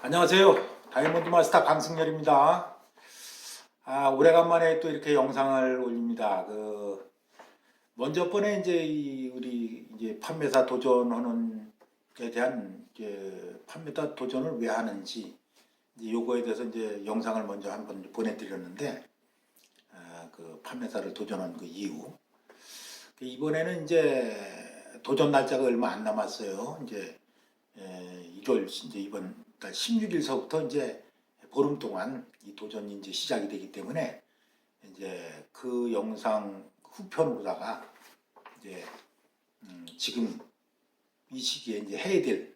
안녕하세요. 다이아몬드 마스터 강승열입니다. 오래간만에 또 이렇게 영상을 올립니다. 먼저 번에 이제 우리 이제 판매사 도전하는 에 대한 이제 판매사 도전을 왜 하는지 이제 요거에 대해서 이제 영상을 먼저 한번 보내드렸는데, 그 판매사를 도전한 그 이유. 이번에는 이제 도전 날짜가 얼마 안 남았어요. 이제 1월 이제 이번 달 16일서부터 이제 보름 동안 이 도전이 이제 시작이 되기 때문에 이제 그 영상 후편으로다가 이제 지금 이 시기에 이제 해야 될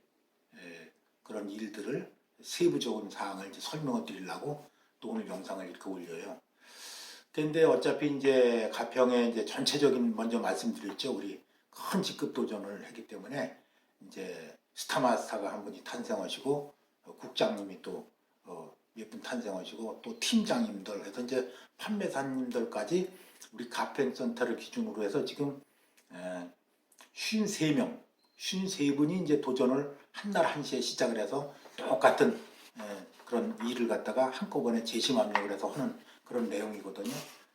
그런 일들을 세부적인 사항을 이제 설명을 드리려고 또 오늘 영상을 이렇게 올려요. 근데 어차피 이제 가평에 이제 전체적인 먼저 말씀드렸죠. 우리 큰 직급 도전을 했기 때문에 이제 스타마스터가 한 분이 탄생하시고 국장님이 또 몇 분 탄생하시고 또 팀장님들 해서 이제 판매사님들까지 우리 가평센터를 기준으로 해서 지금 53명, 53분이 이제 도전을 한 날 한시에 시작을 해서 똑같은 그런 일을 갖다가 한꺼번에 재심합력을 해서 하는 그런 내용이거든요.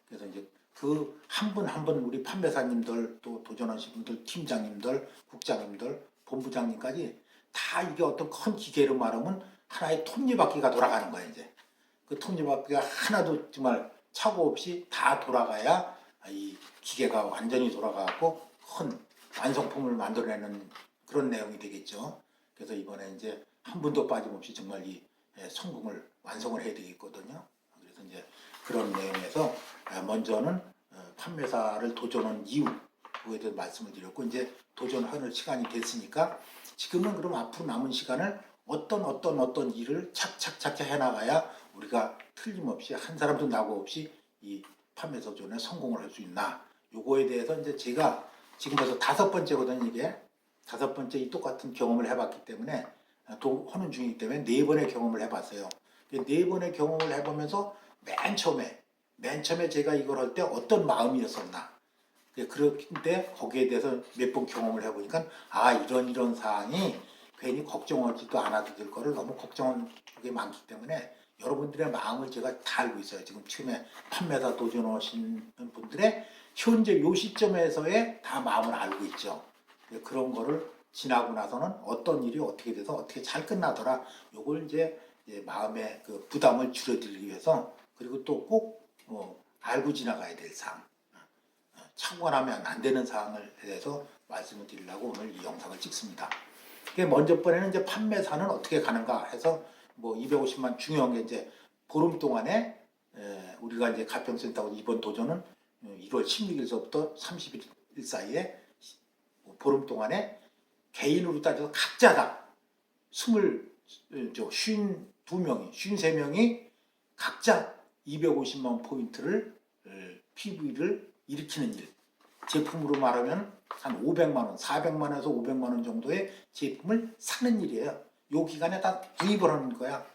그래서 이제 그 한 분 한 분 우리 판매사님들 또 도전하신 분들, 팀장님들, 국장님들, 본부장님까지 다 이게 어떤 큰 기계로 말하면 하나의 톱니바퀴가 돌아가는 거예요. 이제 그 톱니바퀴가 하나도 정말 착오 없이 다 돌아가야 이 기계가 완전히 돌아가고 큰 완성품을 만들어내는 그런 내용이 되겠죠. 그래서 이번에 이제 한 분도 빠짐없이 정말 이 성공을 완성을 해야 되겠거든요. 그래서 이제 그런 내용에서 먼저는 판매사를 도전한 이유에 대해서 말씀을 드렸고, 이제 도전하는 시간이 됐으니까 지금은 그럼 앞으로 남은 시간을 어떤 일을 착착착착 해나가야 우리가 틀림없이 한 사람도 나고 없이 이 판매사 도전에 성공을 할 수 있나, 요거에 대해서 이제 제가 지금 벌써 5번째거든요. 이게 5번째 이 똑같은 경험을 해봤기 때문에 하는 중이기 때문에 4번의 경험을 해봤어요. 4번의 경험을 해보면서 맨 처음에 제가 이걸 할 때 어떤 마음이었었나, 그런데 거기에 대해서 몇 번 경험을 해보니까 이런 사항이 괜히 걱정하지도 않아도 될 거를 너무 걱정한 게 많기 때문에 여러분들의 마음을 제가 다 알고 있어요. 지금 처음에 판매사 도전하시는 분들의 현재 요 시점에서의 다 마음을 알고 있죠. 그런 거를 지나고 나서는 어떤 일이 어떻게 돼서 어떻게 잘 끝나더라, 요걸 이제 마음의 그 부담을 줄여드리기 위해서, 그리고 또 꼭 알고 지나가야 될 사항, 참관하면 안 되는 사항을 대해서 말씀을 드리려고 오늘 이 영상을 찍습니다. 먼저 번에는 이제 판매사는 어떻게 가는가 해서 250만 중요한 게 이제 보름 동안에 우리가 이제 가평센터 이번 도전은 1월 16일서부터 30일 사이에 보름 동안에 개인으로 따져서 각자 다 52명이 53명이 각자 250만 포인트를 PV를 일으키는 일, 제품으로 말하면 한 500만 원, 400만 원에서 500만 원 정도의 제품을 사는 일이에요. 요 기간에 다 구입을 하는 거야.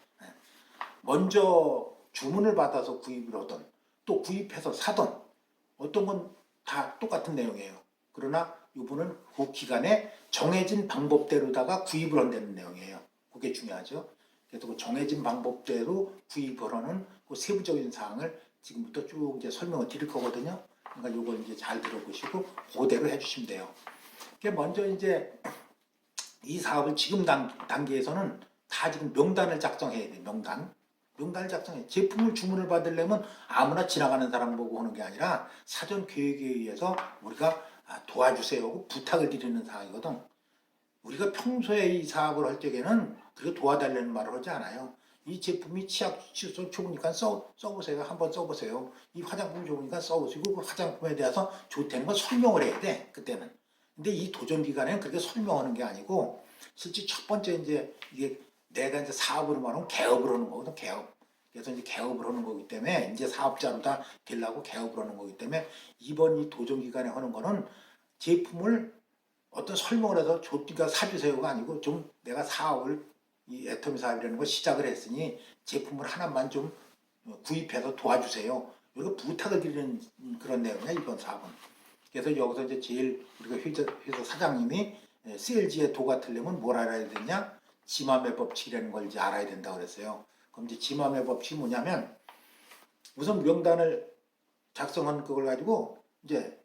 먼저 주문을 받아서 구입을 하던, 또 구입해서 사던, 어떤 건 다 똑같은 내용이에요. 그러나 이분은 그 기간에 정해진 방법대로다가 구입을 한다는 내용이에요. 그게 중요하죠. 그래서 그 정해진 방법대로 구입을 하는 그 세부적인 사항을 지금부터 쭉 이제 설명을 드릴 거거든요. 그러니까 이걸 이제 잘 들어보시고 그대로 해주시면 돼요. 먼저 이제 이 사업을 지금 단계에서는 다 지금 명단을 작성해야 돼요. 명단을 작성해. 제품을 주문을 받으려면 아무나 지나가는 사람 보고 하는 게 아니라 사전 계획에 의해서 우리가 도와주세요 하고 부탁을 드리는 상황이거든. 우리가 평소에 이 사업을 할 적에는 그렇게 도와달라는 말을 하지 않아요. 이 제품이 치약 칫솔 좋으니까 써보세요. 한번 써보세요. 이 화장품 좋으니까 써보시고 그 화장품에 대해서 좋다는 걸 설명을 해야 돼. 그때는. 근데 이 도전 기간에는 그렇게 설명하는 게 아니고, 실제 첫 번째 이제 이게 내가 이제 사업으로 말하면 개업을 하는 거거든. 개업. 그래서 이제 개업을 하는 거기 때문에 이제 사업자로 다 되려고 개업을 하는 거기 때문에 이번 이 도전 기간에 하는 거는 제품을 어떤 설명을 해서 좋니까 사주세요가 아니고, 좀 내가 사업을 이 애터미 사업이라는 걸 시작을 했으니 제품을 하나만 좀 구입해서 도와주세요, 이렇게 부탁을 드리는 그런 내용이야 이번 사업은. 그래서 여기서 이제 제일 우리가 회사 사장님이 세일즈에 도 같으려면 뭘 알아야 되냐, 지마매 법칙이라는 걸 이제 알아야 된다고 그랬어요. 그럼 이제 지마매 법칙이 뭐냐면 우선 명단을 작성한 그걸 가지고 이제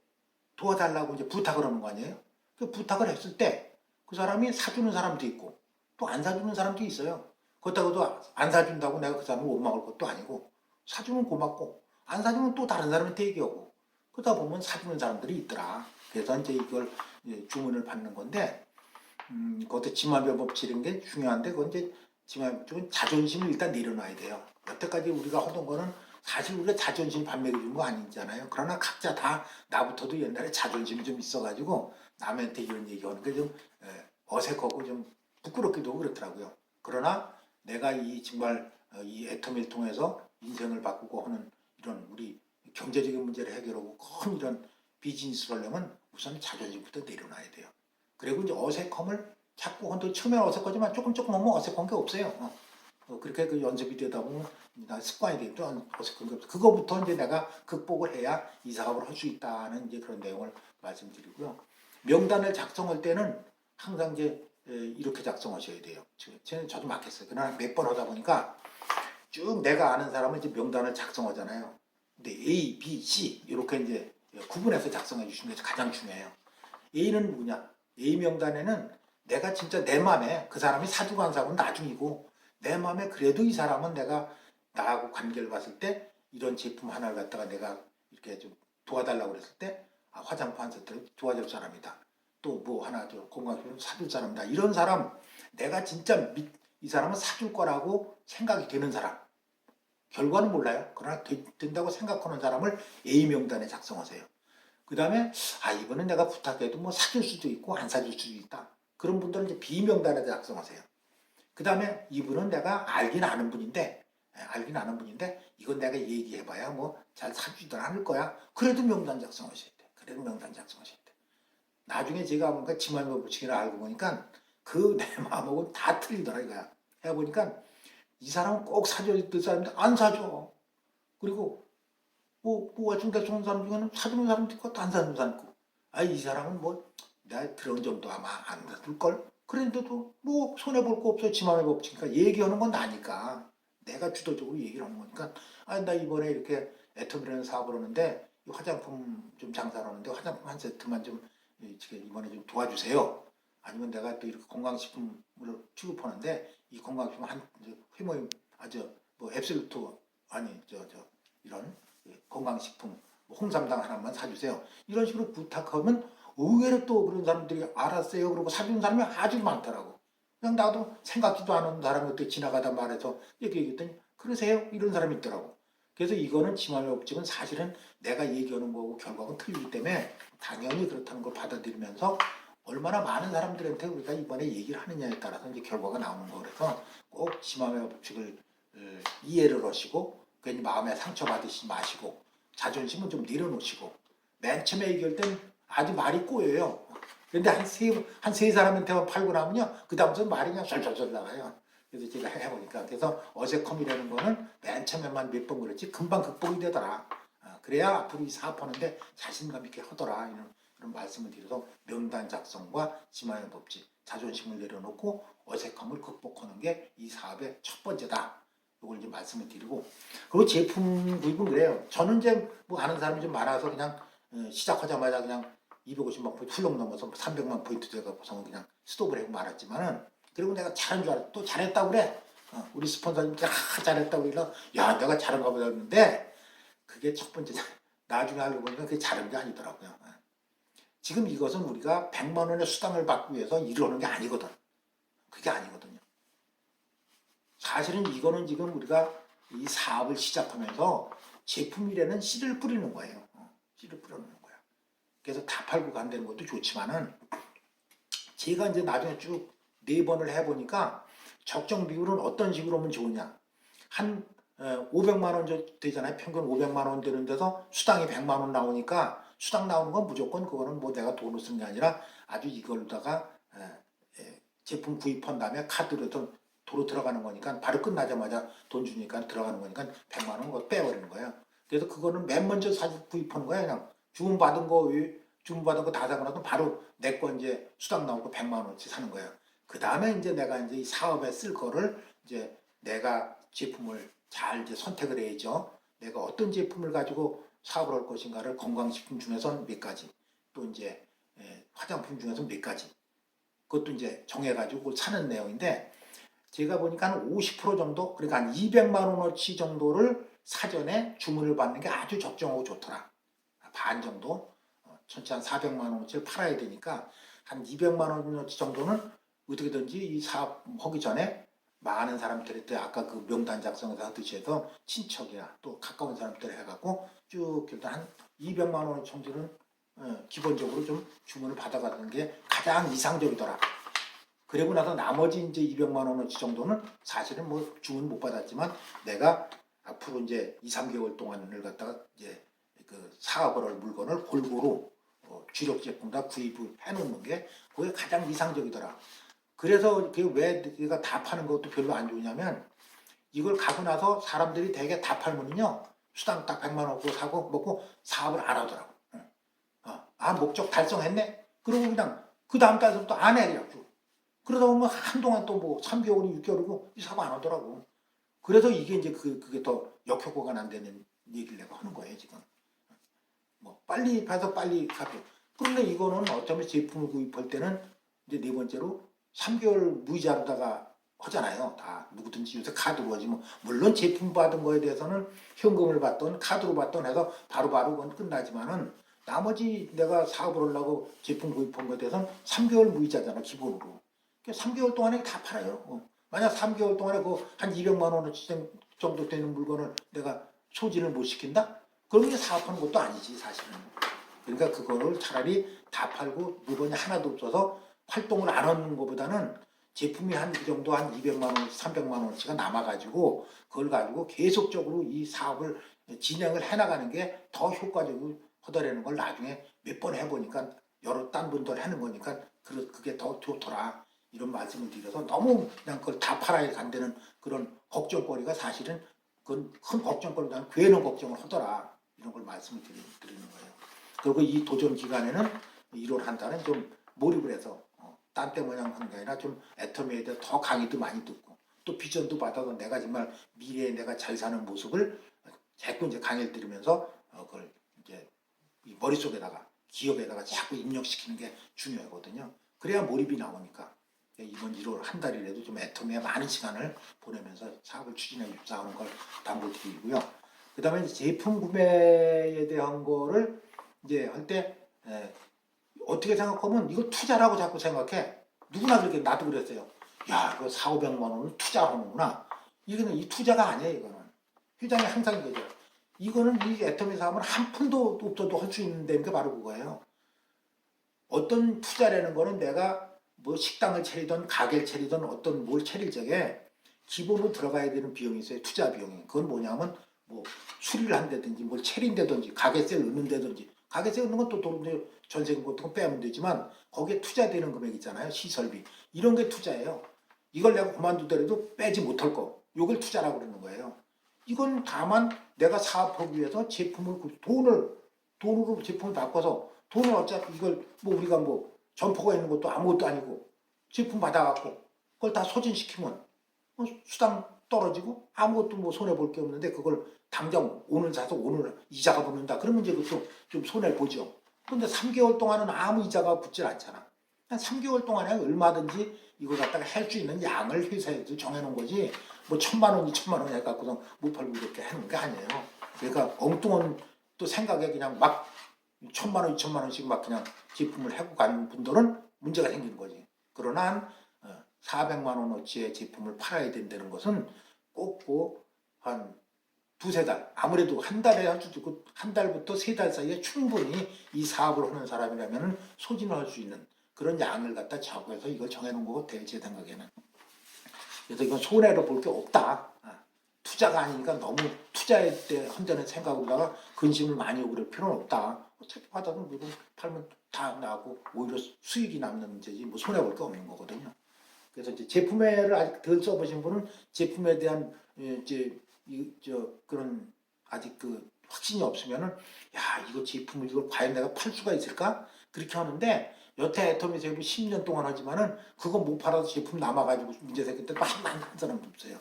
도와달라고 이제 부탁을 하는 거 아니에요? 그 부탁을 했을 때 그 사람이 사주는 사람도 있고 또 안 사주는 사람도 있어요. 그렇다고도 안 사준다고 내가 그 사람을 원망할 것도 아니고 사주면 고맙고 안 사주면 또 다른 사람한테 얘기하고 그러다 보면 사주는 사람들이 있더라. 그래서 이제 이걸 이제 주문을 받는 건데 그것도 지마매 법칙인 게 중요한데 그건 이제 지마매 법칙은 자존심을 일단 내려놔야 돼요. 여태까지 우리가 하던 거는 사실 우리가 자존심 반맥이 준 거 아니잖아요. 그러나 각자 다 나부터도 옛날에 자존심이 좀 있어가지고 남한테 이런 얘기하는 게 좀 어색하고 좀 부끄럽기도 하고 그렇더라고요. 그러나 내가 이 정말 이 애터미를 통해서 인생을 바꾸고 하는 이런 우리 경제적인 문제를 해결하고 큰 이런 비즈니스를 하려면 우선 자존심부터 내려놔야 돼요. 그리고 이제 어색함을 자꾸 한도 처음에 어색하지만 조금 하면 어색한 게 없어요. 그렇게 그 연습이 되다 보면 나 습관이 되면 어색한 게 없어. 그거부터 이제 내가 극복을 해야 이 사업을 할 수 있다는 이제 그런 내용을 말씀드리고요. 명단을 작성할 때는 항상 이제 이렇게 작성하셔야 돼요. 저도 막혔어요. 그러나 몇 번 하다 보니까 쭉 내가 아는 사람은 이제 명단을 작성하잖아요. 근데 A, B, C 이렇게 이제 구분해서 작성해 주시는 게 가장 중요해요. A는 뭐냐? A 명단에는 내가 진짜 내 마음에 그 사람이 사주고 안 사고는 나중이고 내 마음에 그래도 이 사람은 내가 나하고 관계를 봤을 때 이런 제품 하나를 갖다가 내가 이렇게 좀 도와달라고 그랬을 때 화장품 한 세트를 도와줄 사람이다. 또 뭐 하나 건강식품 사줄 사람이다. 이런 사람 내가 진짜 이 사람은 사줄 거라고 생각이 되는 사람. 결과는 몰라요. 그러나 된다고 생각하는 사람을 A 명단에 작성하세요. 그 다음에 이번엔 내가 부탁해도 뭐 사줄 수도 있고 안 사줄 수도 있다. 그런 분들은 이제 B 명단에 작성하세요. 그 다음에 이분은 내가 알긴 아는 분인데 이건 내가 얘기해봐야 뭐 잘 사주지도 않을 거야. 그래도 명단 작성하셔야 돼. 그래도 명단 작성하셔야 돼. 나중에 제가 뭔가 지마매 법칙을 알고 보니까 그 내 마음하고는 다 틀리더라 이거야. 해보니까 이 사람은 꼭 사줘야 될 사람인데 안 사줘. 그리고 뭐가 준다 좋은 사람 중에는 사주는 사람도 있고 안 사주는 사람도 있고 이 사람은 뭐 내가 들은 정도 아마 안 사줄걸? 그런데도 뭐 손해볼 거 없어 지마매 법칙이니까 얘기하는 건 나니까 내가 주도적으로 얘기를 하는 거니까 나 이번에 이렇게 애터미라는 사업을 하는데 화장품 좀 장사를 하는데 화장품 한 세트만 좀 이번에 좀 도와주세요. 아니면 내가 또 이렇게 건강식품을 취급하는데 이 건강식품 한 회모임 뭐 앱솔루트 아니 이런 건강식품 홍삼당 하나만 사주세요. 이런 식으로 부탁하면 의외로 또 그런 사람들이 알았어요. 그러고 사주는 사람이 아주 많더라고. 그냥 나도 생각지도 않은 사람한테 지나가다 말해서 얘기했더니 그러세요? 이런 사람이 있더라고. 그래서 이거는 지마매 법칙은 사실은 내가 얘기하는 거고 결과가 틀리기 때문에 당연히 그렇다는 걸 받아들이면서 얼마나 많은 사람들한테 우리가 이번에 얘기를 하느냐에 따라서 이제 결과가 나오는 거. 그래서 꼭 지마매 법칙을 이해를 하시고 괜히 마음에 상처받으시지 마시고 자존심은 좀 내려놓으시고 맨 처음에 얘기할 땐 아주 말이 꼬여요. 그런데 한 세 사람한테만 팔고 나면요 그 다음부터 말이 그냥 쏠쏠쏠 나가요. 그래서 제가 해보니까 그래서 어색함이라는 거는 맨 처음에만 몇 번 그랬지 금방 극복이 되더라. 그래야 앞으로 이 사업하는데 자신감 있게 하더라. 이런 말씀을 드려서 명단 작성과 지마매 법칙 자존심을 내려놓고 어색함을 극복하는 게 이 사업의 첫 번째다. 이걸 이제 말씀을 드리고 그리고 제품 구입은 그래요. 저는 이제 뭐 아는 사람이 좀 많아서 그냥 시작하자마자 그냥 250만 포인트 훌렁 넘어서 300만 포인트 돼가고서 그냥 스톱을 하고 말았지만은 그리고 내가 잘한 줄 알았어. 또 잘했다고 그래. 우리 스폰서님 잘했다고 그래서 야 내가 잘한가 보다 했는데 그게 첫 번째 나중에 알고 보니까 그게 잘한 게 아니더라고요. 지금 이것은 우리가 100만 원의 수당을 받기 위해서 일을 하는 게 아니거든. 그게 아니거든요. 사실은 이거는 지금 우리가 이 사업을 시작하면서 제품 일에는 씨를 뿌리는 거예요. 씨를 뿌려놓는 거야. 그래서 다 팔고 간다는 것도 좋지만은 제가 이제 나중에 쭉 4번을 해보니까 적정 비율은 어떤 식으로 하면 좋으냐. 한 500만 원 되잖아요. 평균 500만 원 되는 데서 수당이 100만 원 나오니까 수당 나오는 건 무조건 그거는 뭐 내가 돈을 쓴 게 아니라 아주 이걸로다가 제품 구입한 다음에 카드로 도로 들어가는 거니까 바로 끝나자마자 돈 주니까 들어가는 거니까 100만 원 그거 빼버리는 거예요. 그래서 그거는 맨 먼저 구입하는 거야. 그냥 주문받은 거 다 사고 나서 바로 내 거 이제 수당 나오고 100만 원치 사는 거예요. 그 다음에 이제 내가 이제 이 사업에 쓸 거를 이제 내가 제품을 잘 이제 선택을 해야죠. 내가 어떤 제품을 가지고 사업을 할 것인가를 건강식품 중에서는 몇 가지, 또 이제 화장품 중에서 몇 가지, 그것도 이제 정해가지고 그걸 사는 내용인데, 제가 보니까 한 50% 정도, 그러니까 한 200만 원어치 정도를 사전에 주문을 받는 게 아주 적정하고 좋더라. 반 정도, 전체 한 400만 원어치를 팔아야 되니까 한 200만 원어치 정도는 어떻게든지 이 사업 하기 전에 많은 사람들한테 아까 그 명단 작성에서 하듯이 해서 친척이나 또 가까운 사람들 해갖고 쭉 일단 한 200만 원 정도는 기본적으로 좀 주문을 받아가는 게 가장 이상적이더라. 그리고 나서 나머지 이제 200만 원어치 정도는 사실은 뭐 주문 못 받았지만 내가 앞으로 이제 2, 3개월 동안을 갖다가 이제 그 사업을 할 물건을 골고루 주력 제품 다 구입을 해놓는 게 그게 가장 이상적이더라. 그래서 왜 내가 다 파는 것도 별로 안 좋냐면 이걸 가고 나서 사람들이 되게 다 팔면은요 수당 딱 100만 원 얻고 사고 먹고 사업을 안 하더라고. 아 목적 달성했네? 그러고 그냥 그 다음 달부터 안 해. 그냥 쭉. 그러다 보면 한동안 또 뭐 3개월이 6개월이고 이 사업 안 하더라고. 그래서 이게 이제 그게 더 역효과가 난다는 얘기를 내가 하는 거예요 지금. 뭐 빨리 봐서 빨리 갚여. 그런데 이거는 어쩌면 제품을 구입할 때는 이제 네 번째로 3개월 무이자로다가 하잖아요. 다 누구든지 요새 카드로 하지 뭐. 물론 제품 받은 거에 대해서는 현금을 받던 카드로 받던 해서 바로바로 그건 끝나지만은 나머지 내가 사업을 하려고 제품 구입한 거에 대해서는 3개월 무이자잖아 기본으로. 그러니까 3개월 동안에 다 팔아요. 만약 3개월 동안에 그 한 200만 원어치 정도 되는 물건을 내가 소진을 못 시킨다? 그럼 이게 사업하는 것도 아니지 사실은. 그러니까 그거를 차라리 다 팔고 물건이 하나도 없어서 활동을 안 하는 것보다는 제품이 한 그 정도 한 200만 원, 300만 원어치가 남아가지고 그걸 가지고 계속적으로 이 사업을 진행을 해나가는 게 더 효과적이고 하더라는 걸 나중에 몇 번 해보니까 여러 딴 분들 하는 거니까 그게 더 좋더라. 이런 말씀을 드려서 너무 그냥 그걸 다 팔아야 간다는 그런 걱정거리가 사실은 그건 큰 걱정거리보다는 괜한 걱정을 하더라. 이런 걸 말씀을 드리는 거예요. 그리고 이 도전 기간에는 1월 한 달은 좀 몰입을 해서 딴 때 모양 하는 게 아니라 좀 애터미에 대해 더 강의도 많이 듣고 또 비전도 받아서 내가 정말 미래에 내가 잘 사는 모습을 자꾸 이제 강의를 들으면서 그걸 이제 머릿속에다가 기억에다가 자꾸 입력시키는 게 중요하거든요. 그래야 몰입이 나오니까 이번 1월 한 달이라도 좀 애터미에 많은 시간을 보내면서 사업을 추진해 줍사하는 걸 당부드리고요. 그 다음에 제품 구매에 대한 거를 이제 할 때 어떻게 생각하면 이거 투자라고 자꾸 생각해. 누구나 그렇게 나도 그랬어요. 야, 이거 4, 500만 원을 투자하는구나. 이거는 이 투자가 아니에요, 이거는. 회장이 항상 그죠. 이거는 이 애터미 사업은 한 푼도 없어도 할 수 있는 게 바로 그거예요. 어떤 투자라는 거는 내가 뭐 식당을 차리든 가게를 차리든 어떤 뭘 차릴 적에 기본으로 들어가야 되는 비용이 있어요. 투자 비용이. 그건 뭐냐면 뭐 수리를 한다든지 뭘 차린다든지 가게세를 넣는다든지 가게세 넣는 건 또 돈 전세 같은 거 빼면 되지만 거기에 투자되는 금액 있잖아요. 시설비. 이런 게 투자예요. 이걸 내가 그만두더라도 빼지 못할 거. 이걸 투자라고 그러는 거예요. 이건 다만 내가 사업하기 위해서 제품을 돈으로 제품을 바꿔서 돈을 어차피 이걸 뭐 우리가 뭐 점포가 있는 것도 아무것도 아니고 제품 받아갖고 그걸 다 소진시키면 수당 떨어지고 아무것도 뭐 손해볼 게 없는데 그걸 당장 오늘 사서 오늘 이자가 붙는다. 그러면 이제 그것도 좀 손해를 보죠. 그런데 3개월 동안은 아무 이자가 붙질 않잖아. 한 3개월 동안에 얼마든지 이걸 갖다가 할 수 있는 양을 회사에서 정해놓은 거지 뭐 1,000만 원, 2,000만 원 해갖고서 못 팔고 이렇게 하는 게 아니에요. 그러니까 엉뚱한 또 생각에 그냥 막 1,000만 원, 2,000만 원씩 막 그냥 제품을 하고 가는 분들은 문제가 생기는 거지. 그러나 400만 원어치의 제품을 팔아야 된다는 것은 꼭 한 두세 달, 아무래도 한 달에 할 수도 있고 한 달부터 세 달 사이에 충분히 이 사업을 하는 사람이라면 소진을 할 수 있는 그런 양을 갖다 적어서 이걸 정해놓은 것 같아요. 제 생각에는. 그래서 이건 손해로 볼 게 없다. 투자가 아니니까 너무 투자할 때 한다는 생각으로다가 근심을 많이 하고 그럴 필요는 없다. 어차피 받아도 물건 팔면 다 나고 오히려 수익이 남는 문제지 뭐 손해볼 게 없는 거거든요. 그래서 이제 제품회를 아직 덜 써보신 분은 제품에 대한 이제 그런 아직 그 확신이 없으면은 야 이거 제품을 이걸 과연 내가 팔 수가 있을까 그렇게 하는데 여태 애터미 제품 10년 동안 하지만은 그거 못 팔아서 제품 남아가지고 문제 생길 때도 한 사람도 없어요.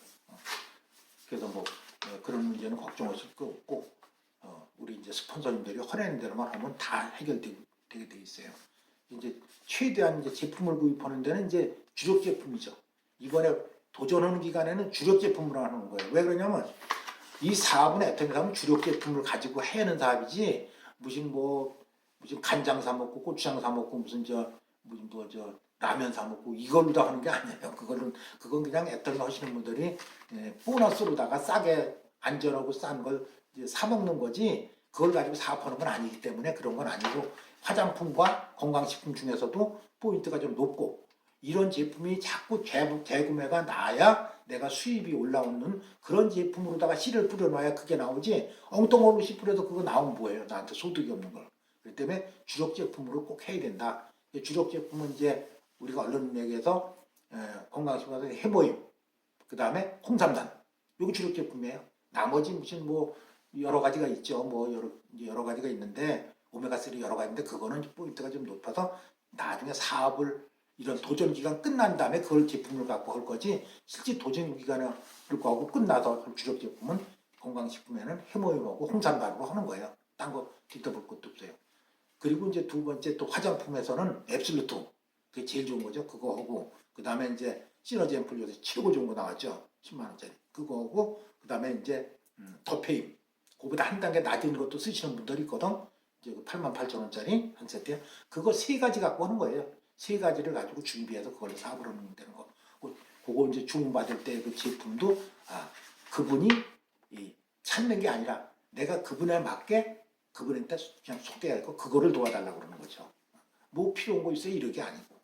그래서 뭐 그런 문제는 걱정하실 거 없고 우리 이제 스폰서님들이 허내는 대로만 하면 다 해결되게 돼 있어요. 이제 최대한 이제 제품을 구입하는 데는 이제 주력 제품이죠. 이번에 도전하는 기간에는 주력 제품으로 하는 거예요. 왜 그러냐면 이 사업은 애터미 사업은 주력 제품을 가지고 해는 사업이지 무슨 간장 사 먹고 고추장 사 먹고 무슨 라면 사 먹고 이걸로 다 하는 게 아니에요. 그건 그냥 애터미 하시는 분들이 보너스로다가 싸게 안전하고 싼 걸 사 먹는 거지 그걸 가지고 사업하는 건 아니기 때문에 그런 건 아니고 화장품과 건강식품 중에서도 포인트가 좀 높고 이런 제품이 자꾸 재구매가 나야 내가 수입이 올라오는 그런 제품으로다가 씨를 뿌려놔야 그게 나오지 엉뚱한 씨 뿌려도 그거 나오면 뭐예요. 나한테 소득이 없는 걸. 그렇기 때문에 주력 제품으로 꼭 해야 된다. 주력 제품은 이제 우리가 언론 얘기해서 건강식품에서 해모임, 그 다음에 홍삼단, 이게 주력 제품이에요. 나머지 무슨 뭐 여러 가지가 있죠. 뭐 여러 가지가 있는데 오메가3 여러 가지인데 그거는 포인트가 좀 높아서 나중에 사업을 이런 도전 기간 끝난 다음에 그걸 제품을 갖고 할 거지 실제 도전 기간을 하고 끝나서 주력 제품은 건강식품에는 해모임하고 홍삼단으로 하는 거예요. 딴 거 뒤떠볼 것도 없어요. 그리고 이제 두 번째 또 화장품에서는 앱솔루트 그게 제일 좋은 거죠. 그거 하고 그 다음에 이제 시너지 앰플 요새 최고 좋은 거 나왔죠. 10만 원짜리 그거 하고 그 다음에 이제 더페임 그보다 한 단계 낮은 것도 쓰시는 분들이 있거든. 이제 88,000원짜리 한 세트에 그거 세 가지 갖고 하는 거예요. 세 가지를 가지고 준비해서 그걸로 사업을 하는 되는 거. 그거 이제 주문받을 때 그 제품도 그분이 찾는 게 아니라 내가 그분에 맞게 그분한테 그냥 소개하고 그거를 도와달라고 그러는 거죠. 뭐 필요한 거 있어요? 이러게 아니고.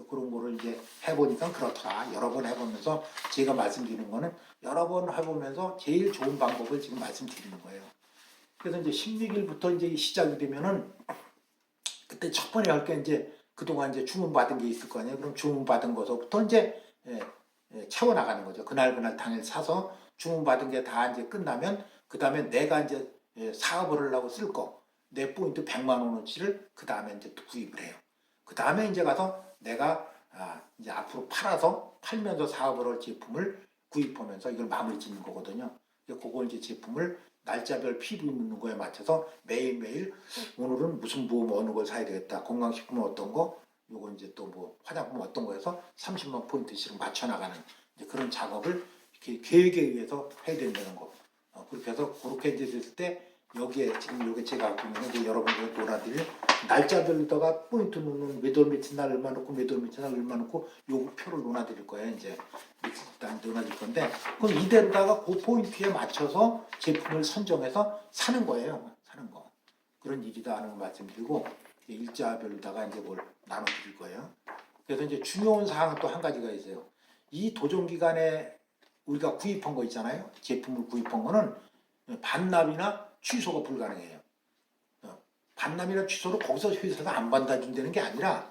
그런 거를 이제 해보니까 그렇더라. 여러 번 해보면서 제가 말씀드리는 거는 여러 번 해보면서 제일 좋은 방법을 지금 말씀드리는 거예요. 그래서 이제 16일부터 이제 시작이 되면은 그때 첫 번에 할 게 이제 그동안 이제 주문받은 게 있을 거 아니에요. 그럼 주문받은 거서부터 이제 채워나가는 거죠. 그날 당일 사서 주문받은 게 다 이제 끝나면 그 다음에 내가 이제 사업을 하려고 쓸 거, 내 포인트 100만 원어치를 그 다음에 이제 또 구입을 해요. 그 다음에 이제 가서 내가 이제 앞으로 팔면서 사업을 할 제품을 구입하면서 이걸 마무리 짓는 거거든요. 그걸 이제 제품을 날짜별 필요 있는 거에 맞춰서 매일매일 오늘은 무슨 보험 어느 걸 사야 되겠다. 건강식품은 어떤 거, 요거 이제 또 뭐 화장품 어떤 거에서 30만 포인트씩 맞춰 나가는 그런 작업을 이렇게 계획에 의해서 해야 된다는 거. 그렇게 해서 그렇게 이제 됐을 때 여기에 지금 요게 제가 갖고 있는 이제 여러분들 놀아드릴 날짜별로다가 포인트 넣는 몇월 며칠 날 얼마 넣고 몇월 며칠 날 얼마 넣고 요 표를 놓아드릴 거예요. 이제 일단 넣어드릴 건데 그럼 이대로다가 그 포인트에 맞춰서 제품을 선정해서 사는 거예요. 사는 거. 그런 일이다 하는 거 말씀드리고 일자별로다가 이제 뭘 나눠드릴 거예요. 그래서 이제 중요한 사항은 또 한 가지가 있어요. 이 도전 기간에 우리가 구입한 거 있잖아요. 제품을 구입한 거는 반납이나 취소가 불가능해요. 반납이나 취소를 거기서 회사에서 안 받아준다는 게 아니라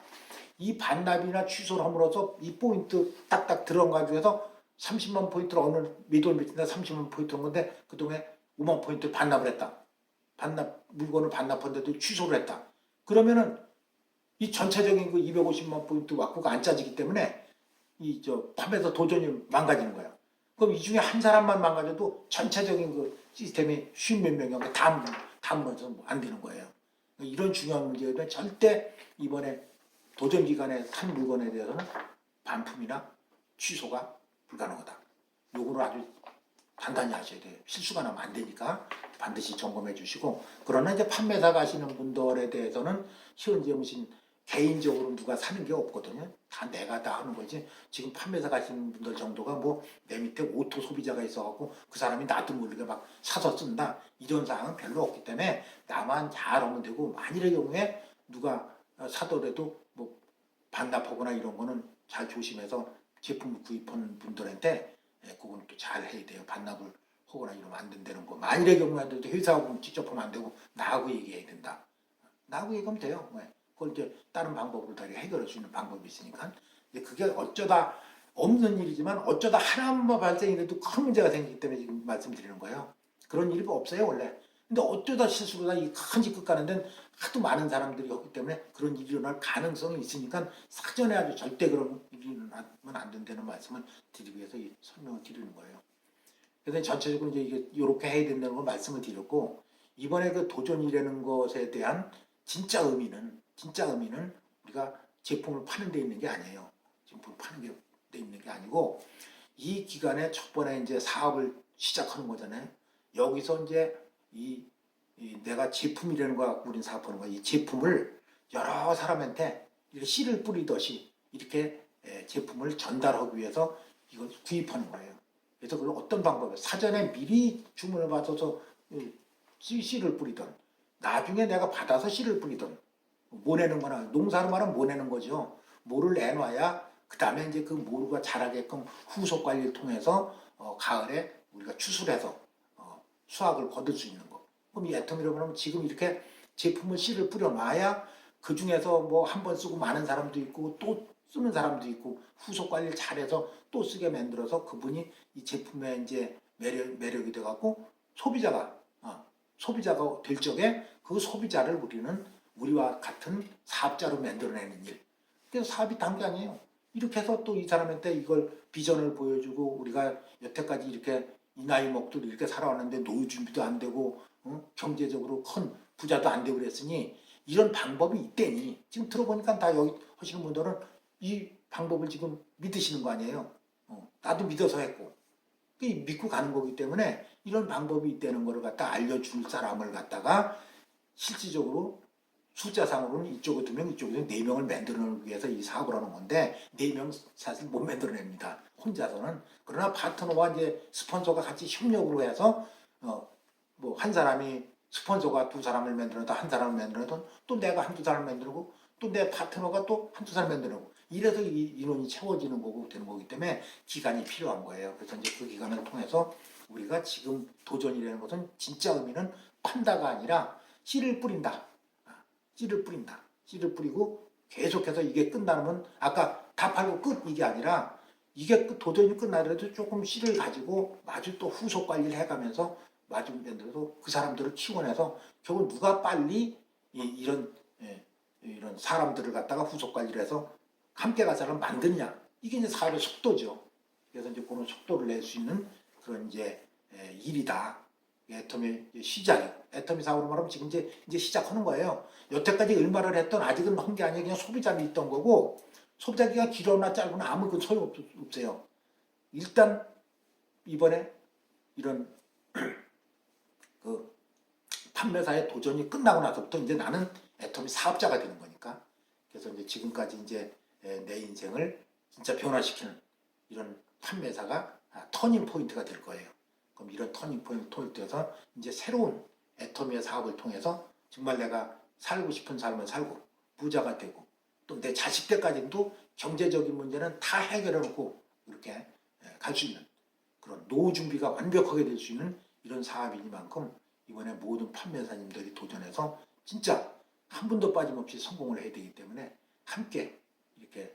이 반납이나 취소를 함으로써 이 포인트 딱딱 들어가지고 해서 30만 포인트를 어느 몇월 며칠날 30만 포인트인 건데 그동안에 5만 포인트 반납을 했다. 물건을 반납한데도 취소를 했다. 그러면은 이 전체적인 그 250만 포인트 왁구가 안 짜지기 때문에 판매사 도전이 망가지는 거야. 그럼 이 중에 한 사람만 망가져도 전체적인 그 시스템이 쉰몇 명이 다 무너져서 안 되는 거예요. 이런 중요한 문제는 절대 이번에 도전 기간에 산 물건에 대해서는 반품이나 취소가 불가능하다. 요거를 아주 단단히 하셔야 돼요. 실수가 나면 안 되니까 반드시 점검해 주시고 그러나 이제 판매사 가시는 분들에 대해서는 현재 무슨 개인적으로 누가 사는 게 없거든요. 다 내가 다 하는 거지. 지금 판매사 가시는 분들 정도가 뭐 내 밑에 오토 소비자가 있어갖고 그 사람이 나도 모르게 막 사서 쓴다. 이런 사항은 별로 없기 때문에 나만 잘하면 되고 만일의 경우에 누가 사더라도 뭐 반납하거나 이런 거는 잘 조심해서 제품을 구입한 분들한테 그건 또 잘 해야 돼요. 반납을 하거나 이러면 안 된다는 거. 만일의 경우에도 회사하고 직접 하면 안 되고 나하고 얘기해야 된다. 나하고 얘기하면 돼요. 그걸 이제 다른 방법으로 다 해결할 수 있는 방법이 있으니까. 그게 어쩌다 없는 일이지만 어쩌다 하나만 발생이 돼도 큰 문제가 생기기 때문에 지금 말씀드리는 거예요. 그런 일이 없어요 원래. 근데 어쩌다 실수로 이 큰 집 끝 가는 데는 하도 많은 사람들이 없기 때문에 그런 일이 일어날 가능성이 있으니까 사전에 아주 절대 그런 일이 일어나면 안 된다는 말씀을 드리기 위해서 이 설명을 드리는 거예요. 그래서 전체적으로 이제 이게 이렇게 해야 된다는 걸 말씀을 드렸고, 이번에 그 도전이라는 것에 대한 진짜 의미는 우리가 제품을 파는 데 있는 게 아니에요. 제품을 파는 데 있는 게 아니고, 이 기간에 첫 번에 이제 사업을 시작하는 거잖아요. 여기서 이제 이 내가 제품이라는 거 갖고 우린 사업하는 거야. 이 제품을 여러 사람한테 이렇게 씨를 뿌리듯이 이렇게 제품을 전달하기 위해서 이걸 구입하는 거예요. 그래서 그걸 어떤 방법을 사전에 미리 주문을 받아서 씨를 뿌리던, 나중에 내가 받아서 씨를 뿌리던, 모내는 거나 농사로 말하면 모내는 거죠. 모를 내놔야 그 다음에 이제 그 모루가 자라게끔 후속 관리를 통해서 가을에 우리가 추수해서 수확을 거둘 수 있는 거. 그럼 이 애터미라고 하면 지금 이렇게 제품을 씨를 뿌려놔야 그 중에서 뭐 한 번 쓰고 많은 사람도 있고 또 쓰는 사람도 있고 후속 관리를 잘해서 또 쓰게 만들어서 그분이 이 제품의 이제 매력이 돼갖고 소비자가 될 적에 그 소비자를 우리는 우리와 같은 사업자로 만들어내는 일. 그래서 사업이 단계아니에요. 이렇게 해서 또 이 사람한테 이걸 비전을 보여주고 우리가 여태까지 이렇게 이 나이 먹도 이렇게 살아왔는데 노후 준비도 안 되고 경제적으로 큰 부자도 안 되고 그랬으니 이런 방법이 있대니 지금 들어보니까 다 여기 하시는 분들은 이 방법을 지금 믿으시는 거 아니에요. 나도 믿어서 했고 믿고 가는 거기 때문에 이런 방법이 있다는 거를 갖다 알려줄 사람을 갖다가 실질적으로 숫자상으로는 이쪽에 2명, 이쪽에 4명을 만들어내기 위해서 이 사업을 하는 건데 4명 사실 못 만들어냅니다. 혼자서는. 그러나 파트너와 이제 스폰서가 같이 협력으로 해서 뭐 한 사람이 스폰서가 2사람을 만들어도 한 사람을 만들어도 또 내가 한두 사람을 만들고 또 내 파트너가 또 한두 사람을 만들고 이래서 이 인원이 채워지는 거고 되는 거기 때문에 기간이 필요한 거예요. 그래서 이제 그 기간을 통해서 우리가 지금 도전이라는 것은 진짜 의미는 판다가 아니라 씨를 뿌린다. 씨를 뿌리고 계속해서 이게 끝나면 아까 다 팔고 끝 이게 아니라 이게 도전이 끝나더라도 조금 씨를 가지고 마주 또 후속 관리를 해가면서 마주 만들어서 그 사람들을 키워내서 결국 누가 빨리 이런 사람들을 갖다가 후속 관리를 해서 함께 갈 사람을 만드냐 이게 이제 사업의 속도죠. 그래서 이제 그런 속도를 낼 수 있는 그런 이제 일이다. 애터미 시작이에요. 애터미 사업으로 말하면 지금 이제 시작하는 거예요. 여태까지 얼마를 했던 아직은 한 게 아니라 그냥 소비자가 있던 거고 소비자기가 길거나 짧으나 아무 그 소용 없어요. 일단 이번에 이런 그 판매사의 도전이 끝나고 나서부터 이제 나는 애터미 사업자가 되는 거니까 그래서 이제 지금까지 이제 내 인생을 진짜 변화시키는 이런 판매사가 터닝 포인트가 될 거예요. 그럼 이런 터닝 포인트에서 이제 새로운 애터미의 사업을 통해서 정말 내가 살고 싶은 삶을 살고 부자가 되고 또 내 자식 때까지도 경제적인 문제는 다 해결해 놓고 이렇게 갈 수 있는 그런 노후 준비가 완벽하게 될 수 있는 이런 사업이니만큼 이번에 모든 판매사님들이 도전해서 진짜 한 분도 빠짐없이 성공을 해야 되기 때문에 함께 이렇게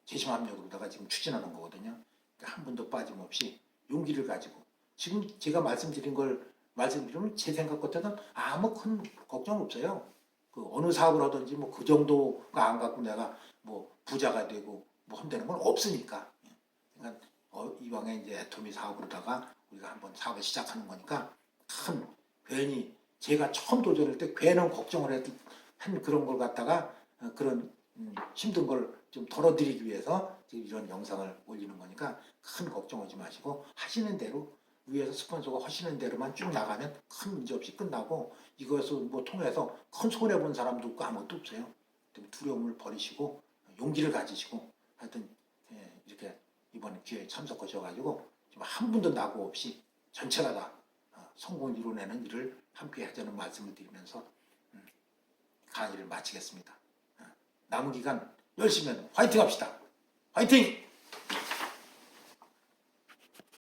재심합력으로다가 지금 추진하는 거거든요. 그러니까 한 분도 빠짐없이 용기를 가지고 지금 제가 말씀드리면 제 생각 같아서는 아무 큰 걱정 없어요. 그 어느 사업을 하든지 뭐 그 정도가 안 갖고 내가 뭐 부자가 되고 뭐 한다는 건 없으니까. 그러니까 이왕에 이제 애터미 사업으로다가 우리가 한번 사업을 시작하는 거니까 큰 괜히 제가 처음 도전할 때 괜한 걱정을 한 그런 걸 갖다가 그런 힘든 걸 좀 덜어드리기 위해서 지금 이런 영상을 올리는 거니까 큰 걱정하지 마시고 하시는 대로 위에서 스폰서가 하시는 대로만 쭉 나가면 큰 문제 없이 끝나고 이것을 뭐 통해서 큰 손해 본 사람도 없고 아무것도 없어요. 두려움을 버리시고 용기를 가지시고 하여튼 이렇게 이번 기회에 참석하셔가지고 한 분도 낙오 없이 전체가 다 성공을 이뤄내는 일을 함께 하자는 말씀을 드리면서 강의를 마치겠습니다. 남은 기간 열심히 화이팅 합시다. 화이팅!